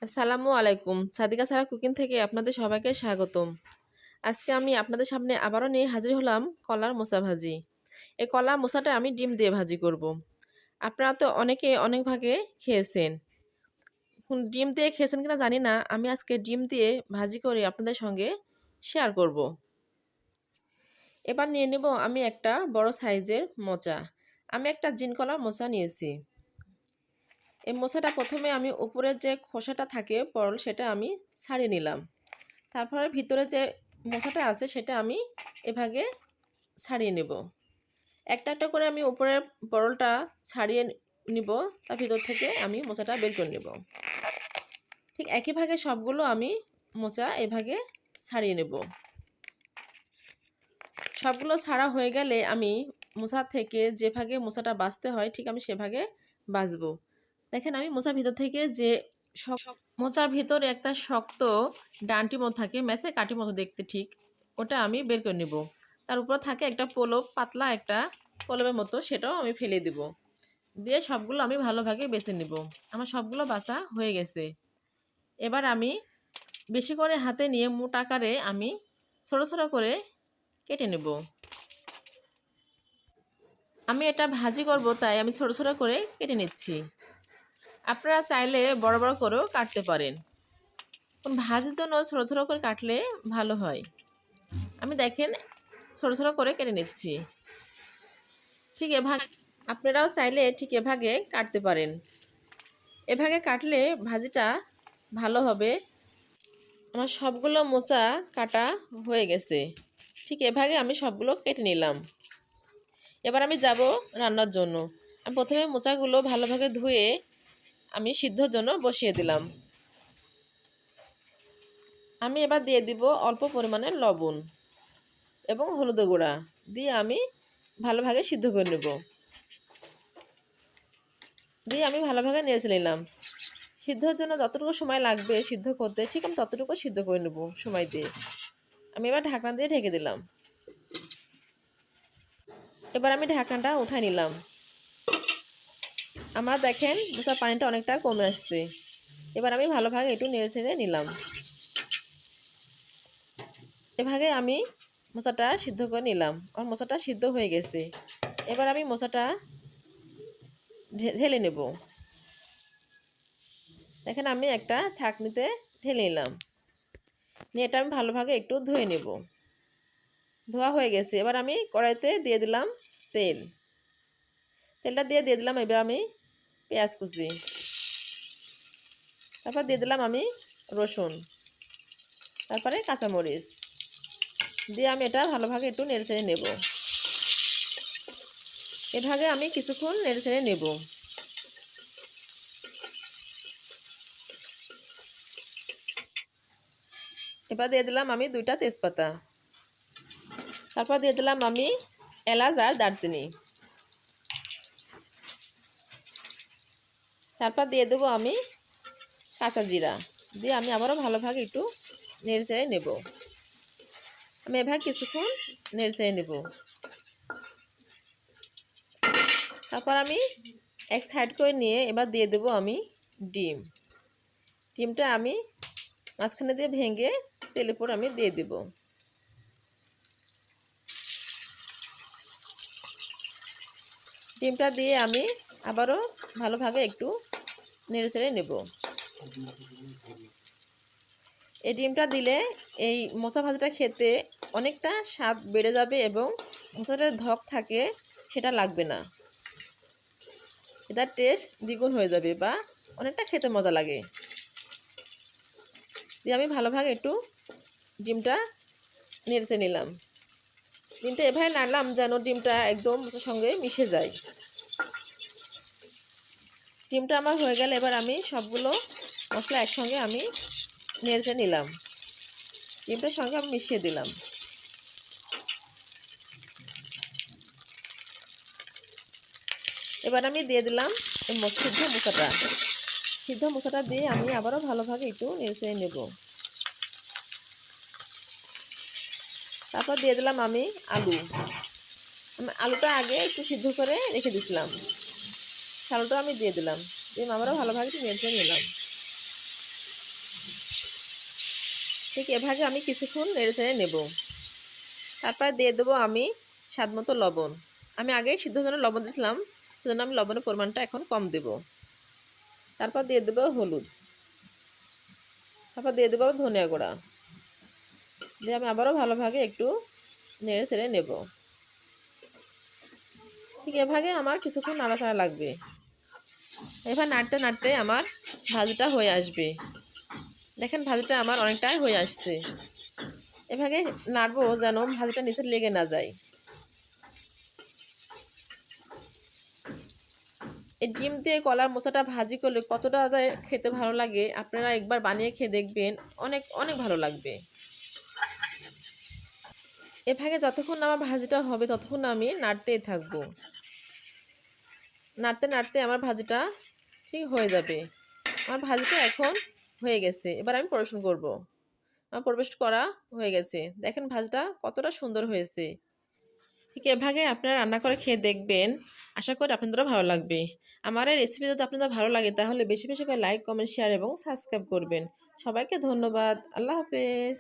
আসসালামু আলাইকুম। সাদিকা সারা কুকিং থেকে আপনাদের সবাইকে স্বাগতম। আজকে আমি আপনাদের সামনে আবারও নিয়ে হাজির হলাম কলার মোচা ভাজি। এই কলার মোচাটা আমি ডিম দিয়ে ভাজি করব। আপনারা তো অনেকে অনেক ভাগে খেয়েছেন। ডিম দিয়ে খেয়েছেন কিনা জানি না। আমি আজকে ডিম দিয়ে ভাজি করে আপনাদের সঙ্গে শেয়ার করব। এবার নিয়ে নেব আমি একটা বড় সাইজের মোচা। আমি একটা জিন কলার মোচা নিয়েছি। এই মোচাটা প্রথমে আমি উপরের যে খোসাটা থাকে পরল সেটা আমি ছাড়িয়ে নিলাম। তারপরে ভিতরে যে মোচাটা আছে সেটা আমি এভাবে ছাড়িয়ে নেব। একটা একটা করে আমি উপরের পরলটা ছাড়িয়ে নিব, তার ভিতর থেকে আমি মোচাটা বের করে নেব। ঠিক একই ভাগে সবগুলো আমি মোচা এভাবে ছাড়িয়ে নেব। সবগুলো ছাড়া হয়ে গেলে আমি মোচা থেকে যে ভাগে মোচাটা বাছতে হয় ঠিক আমি সে ভাগে বাছবো। দেখেন আমি মোচার ভিতর থেকে যে মোচার ভিতরে একটা শক্ত ডানটি মতো থাকে, ম্যাচে কাঠির মতো দেখতে, ঠিক ওটা আমি বের করে নেব। তার উপর থাকে একটা পলব, পাতলা একটা পলবের মতো, সেটাও আমি ফেলে দেব। দিয়ে সবগুলো আমি ভালোভাবে বেছে নেব। আমার সবগুলো বাছা হয়ে গেছে। এবার আমি বেশি করে হাতে নিয়ে মোট আকারে আমি ছোটো ছোটো করে কেটে নেব। আমি এটা ভাজি করব তাই আমি ছোটো ছোটো করে কেটে নিচ্ছি। আপনারা চাইলে বড় বড় করেও কাটতে পারেন। ভাজির জন্য ছোটো ছোটো করে কাটলে ভালো হয়। আমি দেখেন ছোটো ছোটো করে কেটে নিচ্ছি। ঠিক এভাবে আপনারাও চাইলে ঠিক এভাবে কাটতে পারেন। এভাবে কাটলে ভাজিটা ভালো হবে। আমার সবগুলো মোচা কাটা হয়ে গেছে। ঠিক এভাবে আমি সবগুলো কেটে নিলাম। এবার আমি যাব রান্নার জন্য। আমি প্রথমে মোচাগুলো ভালোভাবে ধুয়ে আমি সিদ্ধর জন্য বসিয়ে দিলাম। আমি এবার দিয়ে দিব অল্প পরিমাণে লবণ এবং হলুদ গুঁড়া দিয়ে আমি ভালোভাবে সিদ্ধ করে নেব। দিয়ে আমি ভালোভাবে নেড়ে নিলাম। সিদ্ধর জন্য যতটুকু সময় লাগবে সিদ্ধ করতে ঠিক আমি ততটুকু সিদ্ধ করে নেব সময় দিয়ে। আমি এবার ঢাকনা দিয়ে ঢেকে দিলাম। এবার আমি ঢাকনাটা উঠাই নিলাম। আমার দেখেন মোচার পানিটা অনেকটা কমে আসছে। এবার আমি ভালোভাবে একটু নেড়ে ছেড়ে নিলাম। এভাবে আমি মোচাটা সিদ্ধ করে নিলাম। আমার মোচাটা সিদ্ধ হয়ে গেছে। এবার আমি মোচাটা ঢেলে নেব। দেখেন আমি একটা ছাঁকনিতে ঢেলে নিলাম। নিয়ে এটা আমি ভালোভাবে একটু ধুয়ে নেব। ধোয়া হয়ে গেছে। এবার আমি কড়াইতে দিয়ে দিলাম তেল। তেলটা দিয়ে দিলাম এবার আমি পেঁয়াজ কুচি। তারপর দিয়ে দিলাম আমি রসুন, তারপরে কাঁচামরিচ দিয়ে আমি এটা ভালোভাবে একটু নেড়ে চেড়ে নেব। এভাবে আমি কিছুক্ষণ নেড়ে চেড়ে নেব। এবার দিয়ে দিলাম আমি 2টা তেজপাতা। তারপর দিয়ে দিলাম আমি এলাচ আর দারচিনি। তারপর দিয়ে দেবো আমি কাঁচা জিরা দিয়ে আমি আবারও ভালোভাবে একটু নেড়ে চেড়ে নেব। আমি এভাবে কিছুক্ষণ নেড়ে চেড়ে নেব। তারপর আমি এক সাইড করে নিয়ে এবার দিয়ে দেবো আমি ডিম। ডিমটা আমি মাঝখানে দিয়ে ভেঙে তেলের উপর আমি দিয়ে দেব। ডিমটা দিয়ে আমি আবারও ভালোভাবে একটু নেড়ে চেড়ে নেব। এই ডিমটা দিলে এই মোচা ভাজিটা খেতে অনেকটা স্বাদ বেড়ে যাবে এবং মোচাটার ধক থাকে সেটা লাগবে না। এটার টেস্ট দ্বিগুণ হয়ে যাবে বা অনেকটা খেতে মজা লাগে। দিয়ে আমি ভালোভাবে একটু ডিমটা নেড়ে নিলাম। ডিমটা এভাবে নাড়লাম যেন ডিমটা একদম মোচার সঙ্গে মিশে যায়। ডিমটা আমার হয়ে গেলে এবার আমি সবগুলো মশলা একসঙ্গে আমি নেড়ে নিলাম। ডিমটার সঙ্গে আমি মিশিয়ে দিলাম। এবার আমি দিয়ে দিলাম সিদ্ধ মোচাটা। সিদ্ধ মোচাটা দিয়ে আমি আবারও ভালোভাবে একটু নেড়ে নেব। তারপর দিয়ে দিলাম আমি আলুটা আগে একটু সিদ্ধ করে রেখে দিয়েছিলাম। আলুটা আমি দিয়ে দিলাম। দিয়ে আবারও ভালোভাবে একটু নেড়ে নিলাম। ঠিক এভাবে আমি কিছুক্ষণ নেড়ে চেড়ে নেব। তারপরে দিয়ে দেবো আমি স্বাদ মতো লবণ। আমি আগেই সিদ্ধ জন্য লবণ দিয়েছিলাম, সেজন্য আমি লবণের পরিমাণটা এখন কম দেব। তারপর দিয়ে দেবো হলুদ, তারপর দিয়ে দেবো ধনিয়া গুঁড়া, দিয়ে আমি আবারও ভালোভাবে একটু নেড়ে চেড়ে নেব। ঠিক এভাবে আমার কিছুক্ষণ নাড়াচাড়া লাগবে। এবার নাড়তে নাড়তে আমার ভাজিটা হয়ে আসবে। দেখেন ভাজিটা আমার অনেকটাই হয়ে আসছে। এভাবে নাড়বো যেন ভাজিটা নিচে লেগে না যায়। এই ডিম দিয়ে কলার মোচাটা ভাজি করলে কতটা খেতে ভালো লাগে আপনারা একবার বানিয়ে খেয়ে দেখবেন, অনেক অনেক ভালো লাগবে। এভাবে যতক্ষণ আমার ভাজিটা হবে ততক্ষণ আমি নাড়তেই থাকবো। নাড়তে নাড়তে আমার ভাজিটা ঠিক হয়ে যাবে। আমার ভাজিটা এখন হয়ে গেছে, এবার আমি পরিবেশন করব। আমার পরিবেশন করা হয়ে গেছে, দেখেন ভাজিটা কতটা সুন্দর হয়েছে। ঠিক এভাবে আপনারা রান্না করে খেয়ে দেখবেন, আশা করি আপনাদেরও ভালো লাগবে। আমার এই রেসিপি যদি আপনাদের ভালো লাগে তাহলে বেশি বেশি করে লাইক, কমেন্ট, শেয়ার এবং সাবস্ক্রাইব করবেন। সবাইকে ধন্যবাদ। আল্লাহ হাফেজ।